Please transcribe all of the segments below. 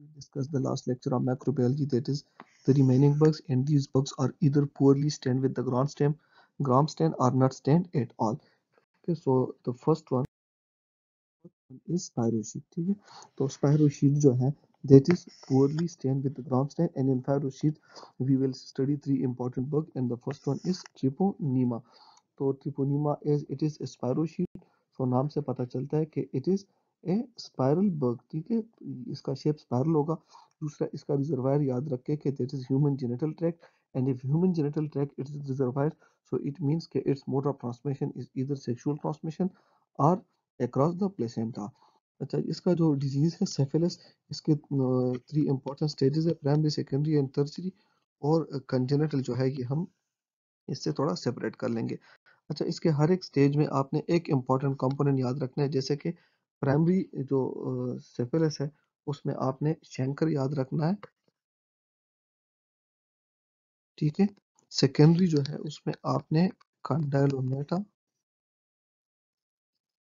we discussed the last lecture on macrobiology, that is the remaining bugs, and these bugs are either poorly stained with the gram stain or not stained at all. Okay, so the first one is spirochete. ठीक है, तो spirochete जो है that is poorly stained with the gram stain, and in spirochete we will study three important bugs, and the first one is treponema. तो Treponema is it is स्पायरोशीट, तो नाम से पता चलता है कि it is A spiral bug. ठीक है, इसका शेप स्पाइरल होगा। दूसरा, इसका रिजर्वायर याद रखें कि that is human genital tract, and if human genital tract it is reservoir, so it means कि it's mode of transmission is either sexual transmission or across the placenta. अच्छा, इसका जो डिजीज है सेफिलिस, इसके three important stages है, primary, secondary and tertiary, और congenital जो है ये हम इससे थोड़ा सेपरेट कर लेंगे। अच्छा, इसके हर एक स्टेज में आपने एक इम्पॉर्टेंट कंपोनेंट याद रखना है, जैसे कि प्राइमरी जो सिफिलिस है उसमें आपने शैंकर याद रखना है। ठीक है, सेकेंडरी जो है उसमें आपने कंडाइलोमेटा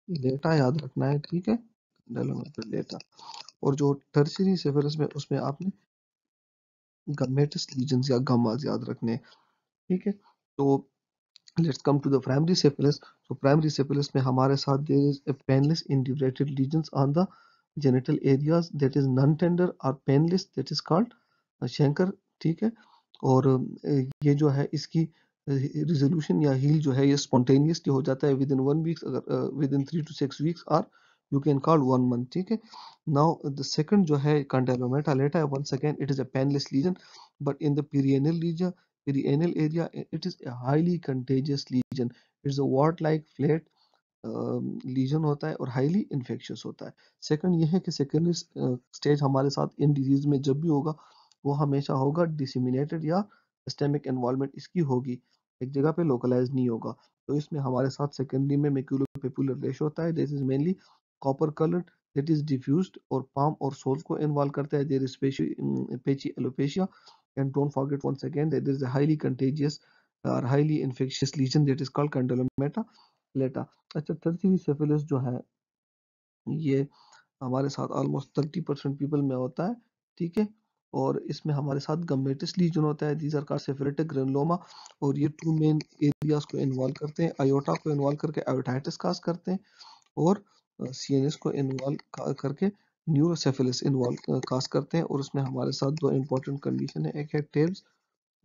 लेटा याद रखना है। ठीक है, कंडाइलोमेटा लेटा। और जो टर्शियरी सिफिलिस में उसमें आपने गमेटस लीजन्स या गमास याद रखने हैं। ठीक है, तो let's come to the primary syphilis. So primary syphilis में हमारे साथ there is a painless indurated lesions on the genital areas, that is non-tender or painless, that is called Shankar. ठीक है, और ये जो है इसकी रिजोल्यूशन या हील जो है ये स्पॉन्टेनियसली हो जाता है विद इन 1 वीक, अगर विद इन 3 to 6 weeks, और यू कैन कॉल 1 month। ठीक है, नाउ द सेकंड जो है कंडाइलोमेटा लेटा है, once again it is a painless lesion, but in the perianal area it is a highly contagious lesion. It's a wart like flat lesion होता है और highly infectious होता है। Second ये है कि सेकेंडरी स्टेज हमारे साथ इन डिजीज में जब भी होगा वो हमेशा होगा डिसिमिनेटेड या सिस्टेमिक इन्वॉल्वमेंट इसकी होगी, एक जगह पे लोकलाइज नहीं होगा। तो इसमें हमारे साथ सेकेंडरी में मैक्यूलोपेपुलर रेश होता है, this is mainly copper coloured, that is diffused, और पाम और सोल को इन्वॉल्व करता है, there is patchy alopecia, and don't forget once again that is a highly contagious और highly infectious lesion that is called condyloma lata. अच्छा, tertiary syphilis जो है ये हमारे साथ ऑलमोस्ट 30% पीपल में होता है। ठीक है, और इसमें हमारे साथ गमेटिस लीजन होता है, these are called syphilitic granuloma, और ये टू मेन एरियाज को इन्वॉल्व करते हैं, आयोटा को इन्वॉल्व करके आयोटाइटिस काज करते हैं, और सीएनएस को इन्वॉल्व करके न्यूरोसेफिलिस इन्वॉल्व काज करते हैं। और उसमें हमारे साथ दो इंपॉर्टेंट कंडीशन है, एक है टेब्स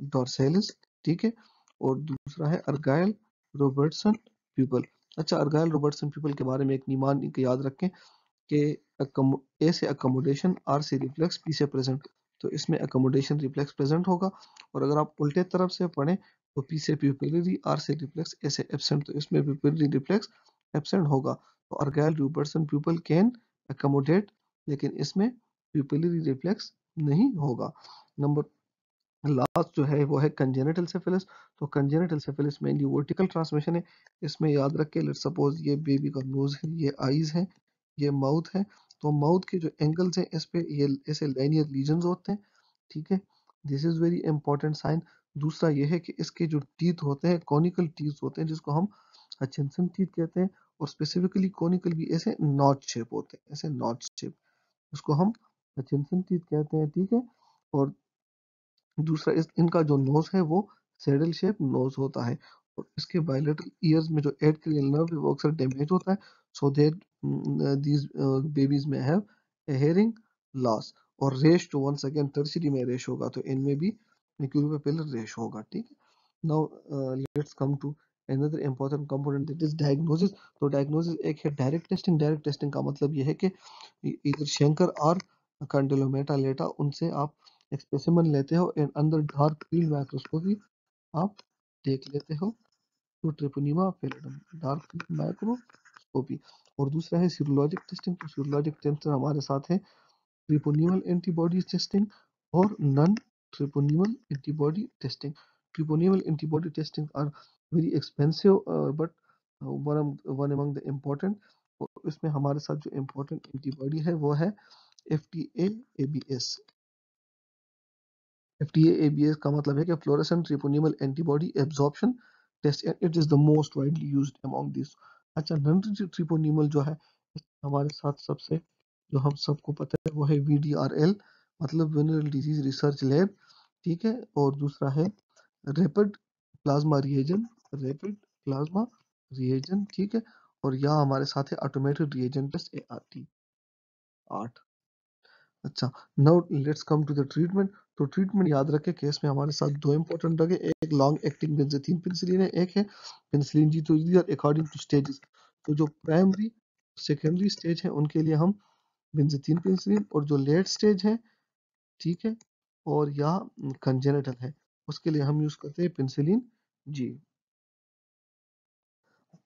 डॉर्सेलिस, ठीक है, और दूसरा है अर्गाइल रॉबर्टसन प्यूपल। अच्छा, अर्गाइल रॉबर्टसन प्यूपल के बारे में एक निमान के याद रखें कि ए से अकोमोडेशन, आर से रिफ्लेक्स, पी से प्रेजेंट, तो इसमें अकोमोडेशन रिफ्लेक्स प्रेजेंट होगा, और अगर आप उल्टे तरफ से पढ़ें तो पी से प्यूपिलरी, आर से रिफ्लेक्स, ए से एब्सेंट, तो इसमें प्यूपिलरी रिफ्लेक्स एब्सेंट होगा। तो अर्गाइल रॉबर्टसन प्यूपल कैन अकोमोडेट, लेकिन इसमें प्यूपिलरी रिफ्लेक्स नहीं होगा। नंबर लास्ट जो है वो है कंजेनिटल सिफिलिस। तो congenital syphilis mainly vertical transmission है। इसमें याद रख के, लेट्स सपोज ये बेबी का नोज है, ये आईज है, ये माउथ है, तो माउथ के जो एंगल्स हैं इस पे ये ऐसे लाइनियर लीजन्स होते हैं। ठीक है, this is very important sign. दूसरा ये है कि इसके जो टीथ होते हैं कॉनिकल टीथ होते हैं, जिसको हम हचिंसन टीथ कहते हैं, और स्पेसिफिकली कॉनिकल भी ऐसे नॉच शेप होते हैं, ऐसे नॉच शेप, उसको हम हचिंसन टीथ कहते हैं। ठीक है, और दूसरा इनका जो नोज है वो सैडल शेप नोज होता है, और इसके बायलेटरल ईयर्स में जो एडक्रियल नर्व है वो अक्सर डैमेज होता है, सो दैट दीज बेबीज में हैव ए हेयरिंग लॉस। और रेश तो वंस अगेन टर्शियरी में रेश होगा, तो इनमें भी मैक्यूलोपेपुलर रेश होगा। ठीक है, now let's come to another important component, that is diagnosis। तो डायग्नोसिस एक है डायरेक्ट टेस्टिंग। डायरेक्ट टेस्टिंग का मतलब यह है कि इधर शंकर और कंडलोमेटा लेटा उनसे आप एक स्पेसिमेन लेते हो, एंड अंदर डार्क फील्ड माइक्रोस्कोपी आप देख लेते हो, तो Treponema pallidum dark field microscopy. और दूसरा है सीरोलॉजिक टेस्टिंग। तो सीरोलॉजिक टेस्ट हमारे साथ है ट्रिपोनिमल एंटीबॉडी टेस्टिंग और non treponemal antibody testing. Treponemal antibody testing are very expensive, but one among the important. इसमें हमारे साथ जो इम्पोर्टेंट एंटीबॉडी है वो है एफटीए एबीएस। एफटीए एबीएस का मतलब है कि fluorescent treponemal antibody absorption test, it is the most widely used among this. अच्छा, नॉन ट्रिपोनिमल जो है हमारे साथ सबसे जो हम सबको पता है वो है वीडीआरएल, मतलब वेनरल डिजीज रिसर्च लैब, ठीक है। और दूसरा है rapid plasma reagent, rapid plasma reagent, ठीक है। और यहाँ हमारे साथ है ऑटोमेटेड रिएजन टेस्ट ART 8। अच्छा, now let's come to the treatment. तो ट्रीटमेंट याद रखें, केस में हमारे साथ दो इंपॉर्टेंट ड्रग है, एक लॉन्ग एक्टिंग बेंजाथीन पेनिसिलिन है, एक है पेनिसिलिन जी। तो these are according to stages. तो जो प्राइमरी सेकेंडरी स्टेज है उनके लिए हम बेंजाथीन पेनिसिलिन, और जो लेट स्टेज है, ठीक है, और या कंजेनिटल है, उसके लिए हम यूज करते हैं penicillin G.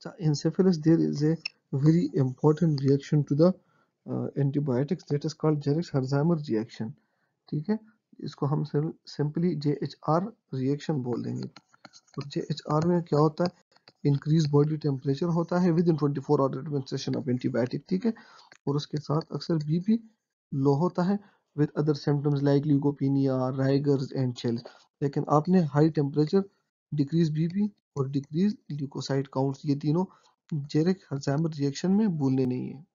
So in syphilis, there is a very important reaction to the antibiotics that is called Jerich-Herxheimer reaction, ठीक है। इसको हम सिंपली JHR रिएक्शन बोल देंगे। तो JHR में क्या होता है, इंक्रीज बॉडी टेम्परेचर होता है within 24 hour administration of antibiotic, ठीक है। और उसके साथ अक्सर बीपी लो होता है with other symptoms like leucopenia, rigors and chills. लेकिन आपने हाई टेम्परेचर, डिक्रीज बीपी और डिक्रीज ल्यूकोसाइट काउंट्स, ये तीनों जेरिक हर्जाइमर रिएक्शन में भूलने नहीं है।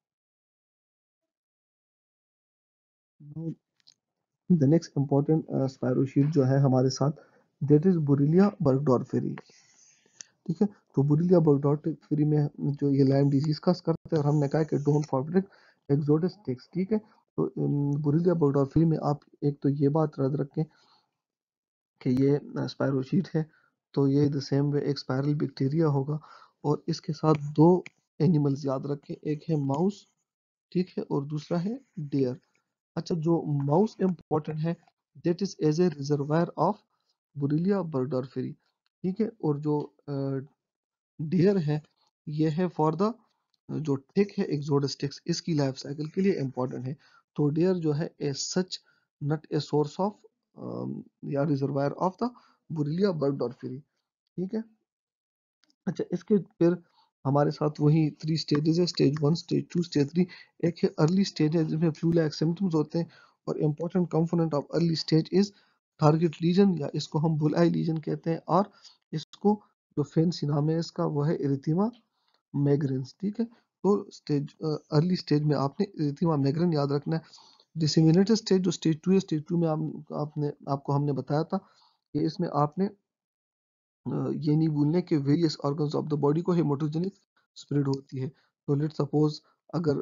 द नेक्स्ट इम्पोर्टेंट स्पायरोशीट जो है हमारे साथ, दैट इज बुरिलिया बर्गडॉर्फेरी, ठीक है। तो बुरिलिया बर्गडॉर्फेरी में जो ये लाइम डिजीज का करते हैं, और हमने कहा कि डोंट फॉरगेट एक्सोडस टिक्स, ठीक है। तो बुरिलिया बर्गडॉर्फेरी में आप एक तो ये बात याद रखें कि ये स्पायरोशीट है, तो ये द सेम वे एक स्पायरल बैक्टीरिया होगा। और इसके साथ दो एनिमल्स याद रखें, एक है माउस, ठीक है, और दूसरा है डियर। अच्छा, जो माउस इम्पोर्टेंट है, that is as a reservoir of borrelia burgdorferi, ठीक है। और जो डियर है, ये है फॉर द, जो टिक है एक्सोडस टिक्स, इसकी लाइफ साइकिल के लिए इम्पोर्टेंट है। तो डियर जो है ए सच नॉट ए सोर्स ऑफ या रिजर्वायर ऑफ द बुरिलिया बर्गडॉर्फेरी, ठीक है। अच्छा, इसके फिर हमारे साथ वही 3 स्टेजेस है, स्टेज 1, स्टेज 2, स्टेज 3। एक है अर्ली स्टेज है जिसमें फ्लू लाइक सिम्टम्स होते हैं, और important component of early stage is target lesion, या इसको हम बुल आई लीजन कहते हैं, और इसको जो फैंसी नाम है इसका वो है इरिथीमा मैग्रेंस, ठीक है। तो स्टेज अर्ली स्टेज में आपने इरिथीमा मैग्रेन याद रखना है। डिसेमिनेटेड स्टेज जो स्टेज 2 है, स्टेज 2 में आपको हमने बताया था कि इसमें आपने ये नहीं भूलने कि various organs of the body को हेमाटोजेनिक स्प्रेड होती है। तो लेट सपोज अगर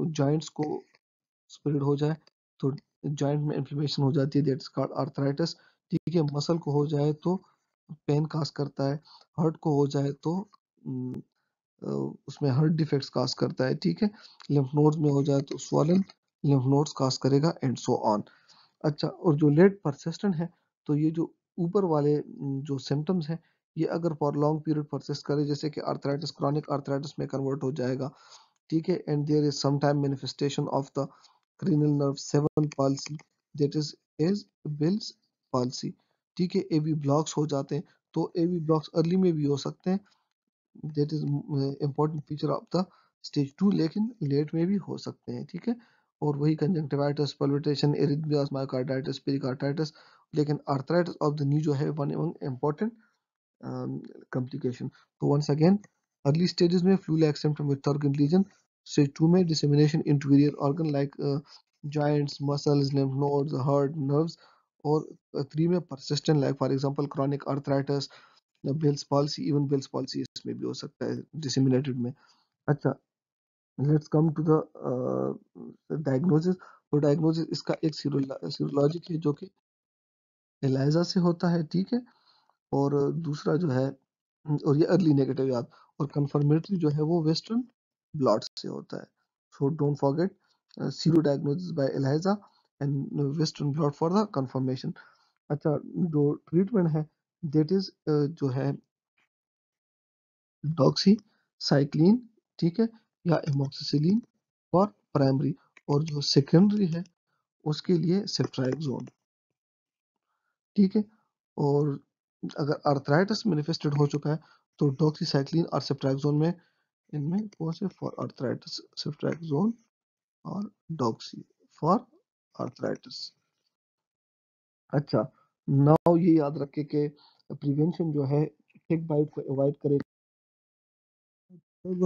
जॉइंट्स को स्प्रेड हो जाए, तो जॉइंट में इन्फ्लेमेशन हो जाती है, दैट्स कॉल्ड आर्थराइटिस, ठीक है। मसल को हो जाए तो पेन काज करता है, हार्ट को हो जाए तो अम, अ, उसमें हार्ट डिफेक्ट्स काज करता है, ठीक है। लिम्फ नोड्स में हो जाए तो स्वॉलन लिम्फ नोड्स काज करेगा, एंड सो ऑन। अच्छा, और जो लेट परसिस्टेंट है, तो ये जो ऊपर वाले जो सिम्टम्स हैं, ये अगर फॉर लॉन्ग पीरियड परसिस्ट करे, जैसे कि आर्थराइटिस क्रॉनिक आर्थराइटिस में कन्वर्ट हो जाएगा, ठीक है। And there is some time manifestation of the cranial nerve 7 palsy, that is Bell's palsy, ठीक है। एवी ब्लॉक्स हो जाते हैं, तो एवी ब्लॉक्स अर्ली में भी हो सकते हैं, that is important feature of the stage 2, लेकिन लेट में भी हो सकते हैं, ठीक है। और वही conjunctivitis, palpitation, arrhythmias, myocarditis, pericarditis. लेकिन आर्थराइटिस ऑफ द नी जो है one important complication. So once again, early stages में flu like symptom with organ lesion, stage 2 में dissemination into various organ like joints, muscles, lymph nodes, heart, nerves, और 3 में persistent like for example chronic arthritis, Bell's palsy, even Bell's palsy इसमें भी हो सकता है disseminated में। अच्छा, let's come to the diagnosis। तो diagnosis इसका एक सीरोलॉजिक है जो कि एलाइजा से होता है, ठीक है। और दूसरा जो है, और ये अर्ली नेगेटिव याद, और कंफर्मेटरी जो है वो वेस्टर्न ब्लॉट से होता है। So don't forget sero diagnosis by ELISA and western blot for the confirmation. अच्छा, जो ट्रीटमेंट है, दैट इज जो है डॉक्सी साइक्लिन, ठीक है, या एमोक्सिसिलिन फॉर प्राइमरी, और जो सेकेंडरी है उसके लिए सेफ्ट्राइक्सोन, ठीक है। और अगर अर्थराइटिस मैनिफेस्टेड हो चुका है, तो डॉक्सीसाइक्लिन और सेफ्ट्राक्सोन में, इनमें कौन से फॉर अर्थराइटिस, सेफ्ट्राक्सोन और डॉक्सी फॉर अर्थराइटिस। अच्छा, नाउ ये याद रखें कि प्रिवेंशन जो है टिक बाइट को अवॉइड करें।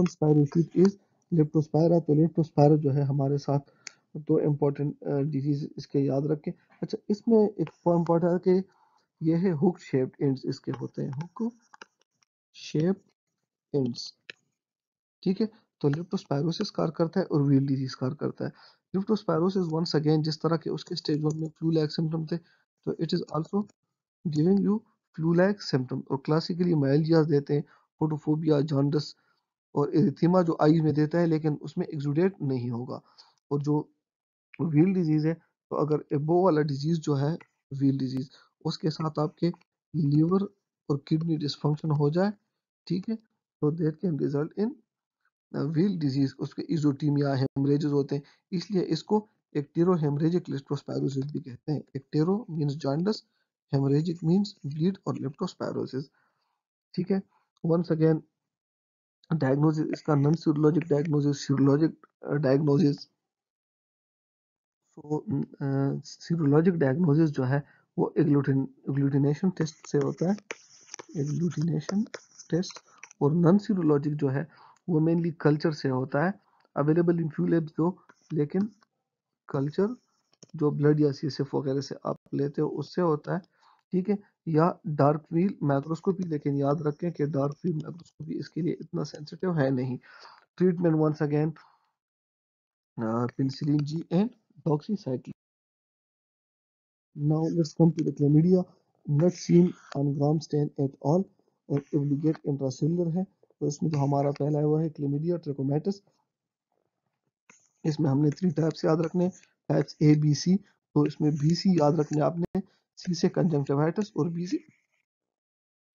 स्पायरोशीट इज लेप्टोस्पायरा। तो लेप्टोस्पायरा जो है हमारे साथ तो इम्पोर्टेंट डिजीज इसके याद रखें। अच्छा, इसमें एक इम्पोर्टेंट है कि ये है हुक शेप्ड एंड्स इसके होते हैं, हुक शेप एंड्स। ठीक है, तो लिप्टोस्पायरोसिस कार करता है और व्हील डिजीज कार करता है। लिप्टोस्पायरोसिस वंस अगेन जिस तरह के उसके स्टेज 1 में फ्लू लाइक सिम्टम थे, तो it is also giving you flu like symptom, और क्लासिकली माइल्डियाज देते हैं, फोटोफोबिया, जॉन्डिस और एरिथीमा जो आईज में देता है, लेकिन उसमें एक्सुडेट नहीं होगा। और जो व्हील डिजीज है, तो अगर एबो वाला डिजीज जो है व्हील डिजीज, उसके साथ आपके लीवर और किडनी डिसफंक्शन हो जाए, ठीक है, तो that can result in Weil's disease, उसके इजोटीमिया हेमरेजेस होते हैं। इसलिए इसको एक्टेरो हेमरेजिक लिप्टोस्पायरोसिस भी कहते हैं। Ictero means jaundice, haemorrhagic means bleed और लिप्टोस्पायरोसिस। ठीक है, वंस अगेन डायग्नोसिस इसका non serologic diagnosis, serologic diagnosis. तो सीरोलॉजिक डायग्नोसिस जो है वो एग्लूटिनेशन टेस्ट से होता है, एग्लूटिनेशन टेस्ट। और नॉन सीरोलॉजिक जो है वो मेनली कल्चर से होता है, अवेलेबल इन फ्यू लैब्स दो, लेकिन कल्चर जो ब्लड या सीएसएफ वगैरह से आप लेते हो उससे होता है। ठीक है, या डार्क फील्ड माइक्रोस्कोपी, लेकिन याद रखें कि डार्क फील्ड माइक्रोस्कोपी इसके लिए इतना सेंसिटिव है नहीं। Treatment once again penicillin G and doxycycline. Now let's come to the chlamydia, not seen on gram stain at all, और obligate intracellular है। तो इसमें जो हमारा पहला है वो है क्लेमिडिया ट्रैकोमैटिस। इसमें हमने 3 टाइप्स याद रखने, टाइप्स ए बी सी। तो इसमें बी सी याद रखने आपने, सी से कंजंक्टिवाइटिस और बी से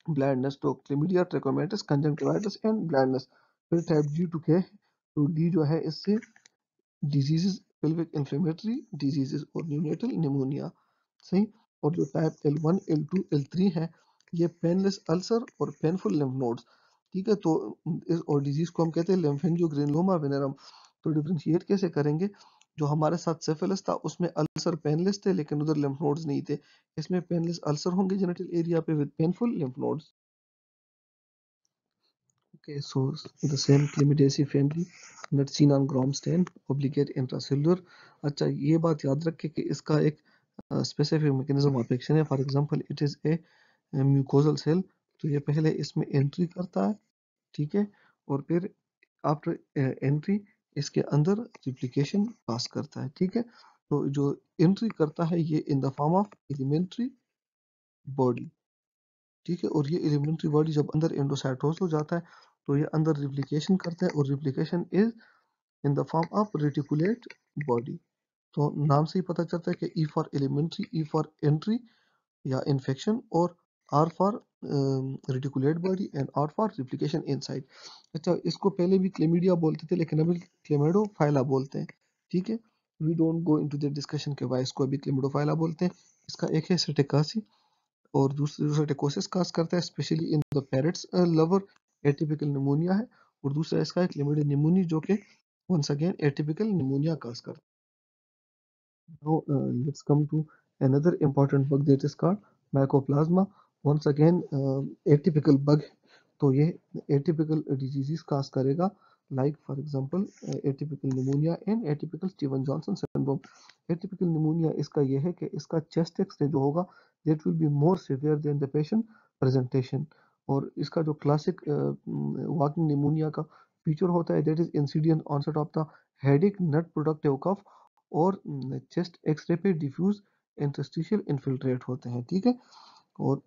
ब्लाइंडनेस। तो chlamydia trachomatis, conjunctivitis and blindness. फिर टाइप डी टू के, तो डी जो है इससे डिजीजेस, पेल्विक इन्फ्लेमेटरी डिजीजेस और न्यूनेटल निमोनिया। सही। और जो टाइप L1, L2, L3 है, ये पेनलेस अल्सर और पेनफुल लिम्फ नोड्स। ठीक है, तो इस और डिजीज को हम कहते हैं लिम्फेंजियोग्रेनुलोमा वेनेरम। तो डिफरेंशिएट कैसे करेंगे, जो हमारे साथ सेफिलिस था उसमें अल्सर पेनलेस थे लेकिन उधर लिम्फ नोड्स नहीं थे। इसमें पेनलेस अल्सर होंगे जेनिटल एरिया पे with painful lymph nodes. Okay, so the same Chlamydiaceae family, not seen on gram stain, obligate intracellular। अच्छा, ये बात याद रखें कि इसका एक स्पेसिफिक मैकेनिज्म ऑफ एक्शन है। For example it is a mucosal cell, तो ये पहले इसमें एंट्री करता है, ठीक है, और फिर आफ्टर एंट्री इसके अंदर रिप्लिकेशन पास करता है। ठीक है, तो जो एंट्री करता है ये in the form of elementary body. ठीक है, और ये एलिमेंट्री बॉडी जब अंदर एंडोसाइटोज हो जाता है, तो ये अंदर रिप्लिकेशन करता है, और replication is in the form of reticulate body. तो नाम से ही पता चलता है कि E for elementary, E for entry या इन्फेक्शन, और R for reticulate body and R for replication inside. अच्छा, इसको पहले भी क्लेमिडिया बोलते थे लेकिन अभी क्लेमिडोफाइला बोलते हैं। ठीक है, we don't go into the discussion के वाई इसको अभी क्लेमिडोफाइला बोलते हैं। इसका एक है सेटेकासी, और दूसरा टेकोसिस काज करता है, specially in the parrots lover, atypical pneumonia है। और दूसरा इसका है क्लेमिडिया निमोनी, जो कि वंस अगेन एटिपिकल निमोनिया काज करता है। Now let's come to another important bug that is called mycoplasma. Once again atypical bug, तो ये एटिपिकल डिजीजेस काज करेगा, like for example atypical pneumonia and atypical Steven Johnson syndrome. Atypical pneumonia इसका ये है कि इसका चेस्ट एक्सरे जो होगा that will be more severe than the patient presentation. और इसका जो क्लासिक वॉकिंग निमोनिया का फीचर होता है that is insidious onset of the headache, not productive cough, और चेस्ट एक्सरे पे डिफ्यूज इंटरस्टिशियल इन्फिल्ट्रेट होते हैं। ठीक है, और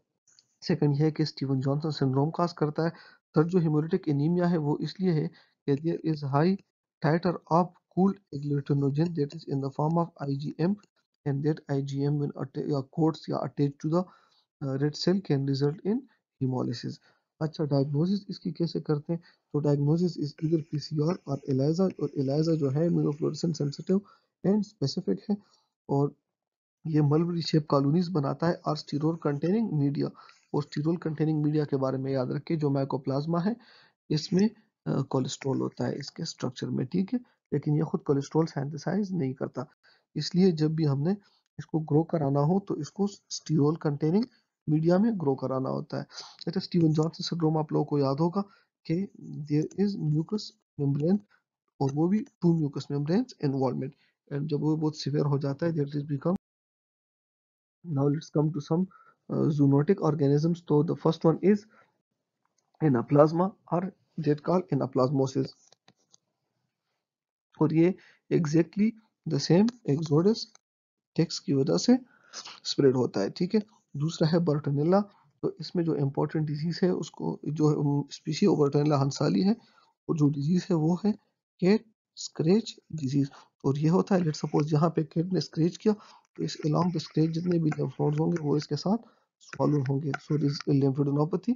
सेकंड यह है कि स्टीवन जॉनसन सिंड्रोम काज करता है। थर्ड जो हेमोलिटिक एनीमिया है वो इसलिए है कि there is high titre of cold agglutinogen that is in the form of IgM, and that IgM when या कोट्स या attach to the red cell can result in hemolysis। अच्छा, diagnosis इसकी कैसे करते हैं, तो डायग्नोसिस इज इधर पीसीआर और ELISA, और एलाइजा जो है इम्यूनोफ्लोरेसेंस सेंसिटिव एंड स्पेसिफिक है, और ये मलबरी शेप कॉलोनीज बनाता है, और स्टीरोल कंटेनिंग मीडिया। और स्टीरोल कंटेनिंग मीडिया के बारे में याद रखिए, जो माइकोप्लाज्मा है इसमें कोलेस्ट्रॉल होता है इसके स्ट्रक्चर में। ठीक है, लेकिन ये खुद कोलेस्ट्रॉल सिंथेसाइज नहीं करता, इसलिए जब भी हमने इसको ग्रो कराना हो तो इसको स्टीरोल कंटेनिंग मीडिया में ग्रो कराना होता है। अच्छा, स्टीवन जॉनसन सिंड्रोम आप लोगों को याद होगा कि देयर इज म्यूकस मेम्ब्रेन, और वो भी two mucus membranes involvement, and जब वो बहुत सिवियर हो जाता है that is become. Now let's come to some zoonotic organisms. So the first one is anaplasma or that called anaplasmosis. और ये exactly the same Ixodes ticks की वजह से स्प्रेड होता है. ठीक है. दूसरा है बर्टनेला. तो इसमें जो इम्पोर्टेंट डिजीज है उसको जो स्पीशी ऑफ बर्टनेला हंसाली है, और जो डिजीज है वो है कैट स्क्रेच डिजीज. और ये होता है, लेट सपोज यहाँ पे कैट ने स्क्रेच किया तो इस अलोंग द स्क्रेच जितने भी lymph nodes होंगे वो इसके साथ स्वॉलो होंगे. So this lymphadenopathy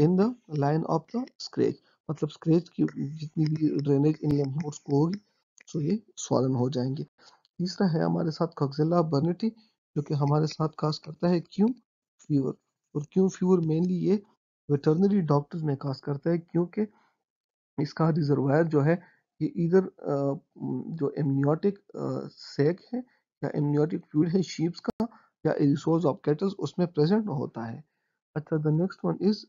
in the line of the scratch. मतलब स्क्रेच की जितनी भी ड्रेनेज इन lymph nodes को होगी सो ये स्वॉलन हो जाएंगे. तीसरा है हमारे साथ कॉक्सिला बर्निटी, जो कि हमारे साथ काज करता है क्यों फीवर. और क्यों फीवर मेनली ये वेटरनरी डॉक्टर्स में काज करता है, क्योंकि इसका रिजर्वायर जो है ये इधर जो एमनियोटिक सेक है या एमनियोटिक फ्लूइड है शीप्स का या एरिसोल्स ऑफ कैटल्स उसमें प्रेजेंट होता है. अच्छा, द नेक्स्ट वन इज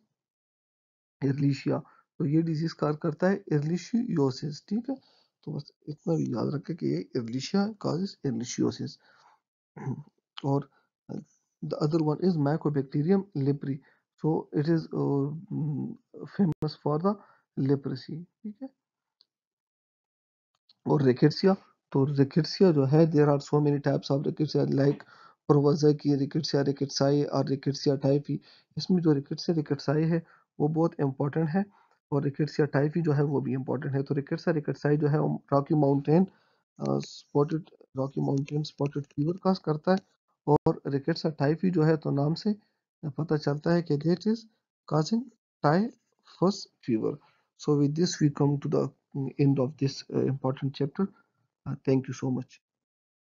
एर्लिशिया. तो ये डिजीज कार करता है एर्लिशियोसिस. ठीक है. तो बस इतना भी याद रखें कि ये एर्लिशिया causes एर्लिशियोसिस. और the other one is mycobacterium leprae. So it is famous for the leprosy. ठीक है. और रिकेट्सिया. तो रिकेट्सिया जो है there are so many types of rickettsia like prowazekii rickettsia rickettsii और रिकेट्सिया टाइफी. इसमें जो रिकेट्सिया रिकेट्साई है वो बहुत इंपॉर्टेंट है, और रिकेट्सिया टाइफी जो है वो भी इंपॉर्टेंट है. तो रिकेट्सिया रिकेट्साई जो है Rocky Mountain spotted Rocky Mountain spotted fever cause करता है. और रिकेट्सिया टाइफी जो है तो नाम से पता चलता है कि that is causing typhus fever. So with this we come to the end of this important chapter. Thank you so much.